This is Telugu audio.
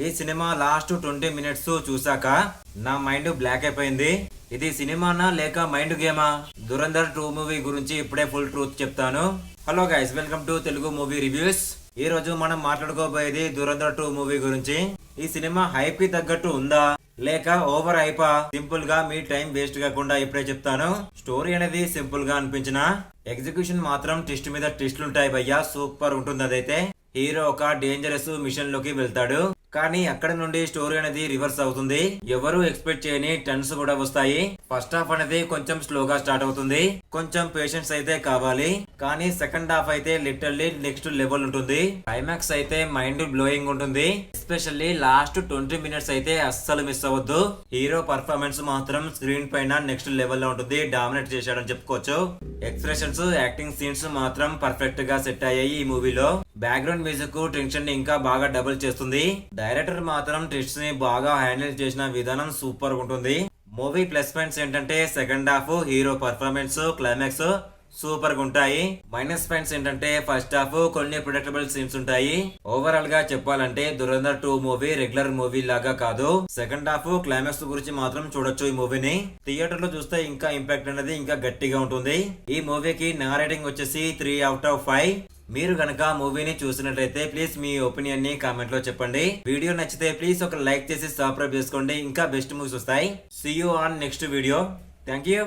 ఈ సినిమా లాస్ట్ 20 మినిట్స్ చూసాక నా మైండ్ బ్లాక్ అయిపోయింది. ఇది సినిమానా లేక మైండ్ గేమా? దురంధర్ 2 మూవీ గురించి ఇప్పుడే ఫుల్ ట్రూత్ చెప్తాను. Hello guys, welcome to Telugu movie reviews. ఈ రోజు మనం మాట్లాడుకోబోయేది దురంధర్ 2 మూవీ గురించి. ఈ సినిమా హైప్ కి తగ్గట్టు ఉందా లేక ఓవర్ హైపా? సింపుల్ గా మీ టైం వేస్ట్ కాకుండా ఇప్పుడే చెప్తాను. స్టోరీ అనేది సింపుల్ గా అనిపించిన ఎగ్జిక్యూషన్ మాత్రం ట్విస్ట్ మీద ట్విస్ట్లు ఉంటాయి భయ్యా. సూపర్ ఉంటుంది. అదైతే హీరో ఒక డేంజరస్ మిషన్ లోకి వెళ్తాడు, కానీ అక్కడ నుండి స్టోరీ అనేది రివర్స్ అవుతుంది. ఎవరు ఎక్స్పెక్ట్ చేయని టర్న్స్ కూడా వస్తాయి. ఫస్ట్ హాఫ్ అనేది కొంచెం స్లోగా స్టార్ట్ అవుతుంది, కొంచెం పేషెన్స్ అయితే కావాలి. కానీ సెకండ్ హాఫ్ అయితే లిటరల్లీ నెక్స్ట్ లెవెల్ ఉంటుంది. క్లైమాక్స్ అయితే మైండ్ బ్లోయింగ్ ఉంటుంది. ఎస్పెషల్లీ లాస్ట్ 20 మినిట్స్ అయితే అస్సలు మిస్ అవ్వద్దు. హీరో పర్ఫార్మెన్స్ మాత్రం స్క్రీన్ పైన నెక్స్ట్ లెవెల్ లో ఉంటుంది. డామినేట్ చేశాడని చెప్పుకోవచ్చు. ఎక్స్ప్రెషన్స్, యాక్టింగ్ సీన్స్ మాత్రం పర్ఫెక్ట్ గా సెట్ అయ్యాయి ఈ మూవీలో. బ్యాక్గ్రౌండ్ మ్యూజిక్ టెన్షన్ ని ఇంకా బాగా డబుల్ చేస్తుంది. డైరెక్టర్ మాత్రం ట్విస్ట్ ని బాగా హ్యాండిల్ చేసిన విధానం సూపర్ ఉంటుంది. మూవీ ప్లస్ పాయింట్స్ ఏంటంటే second half, hero performance, climax super గా ఉంటాయి. మైనస్ పాయింట్స్ ఏంటంటే ఫస్ట్ హాఫ్ కొన్ని ప్రిడిక్టబుల్ సీన్స్ ఉంటాయి. ఓవరాల్ గా చెప్పాలంటే దురంధర్ 2 మూవీ రెగ్యులర్ మూవీ లాగా కాదు. సెకండ్ హాఫ్, క్లైమాక్స్ గురించి మాత్రం చూడొచ్చు ఈ మూవీని. థియేటర్ లో చూస్తే ఇంకా ఇంపాక్ట్ అనేది ఇంకా గట్టిగా ఉంటుంది. ఈ మూవీకి నా రేటింగ్ వచ్చేసి 3/5. మీరు గనక మూవీని చూసినట్లయితే ప్లీజ్ మీ ఒపీనియన్ ని కామెంట్ లో చెప్పండి. వీడియో నచ్చితే ప్లీజ్ ఒక లైక్ చేసి సబ్స్క్రైబ్ చేసుకోండి. ఇంకా బెస్ట్ మూవీస్ వస్తాయి. See you on next video. Thank you.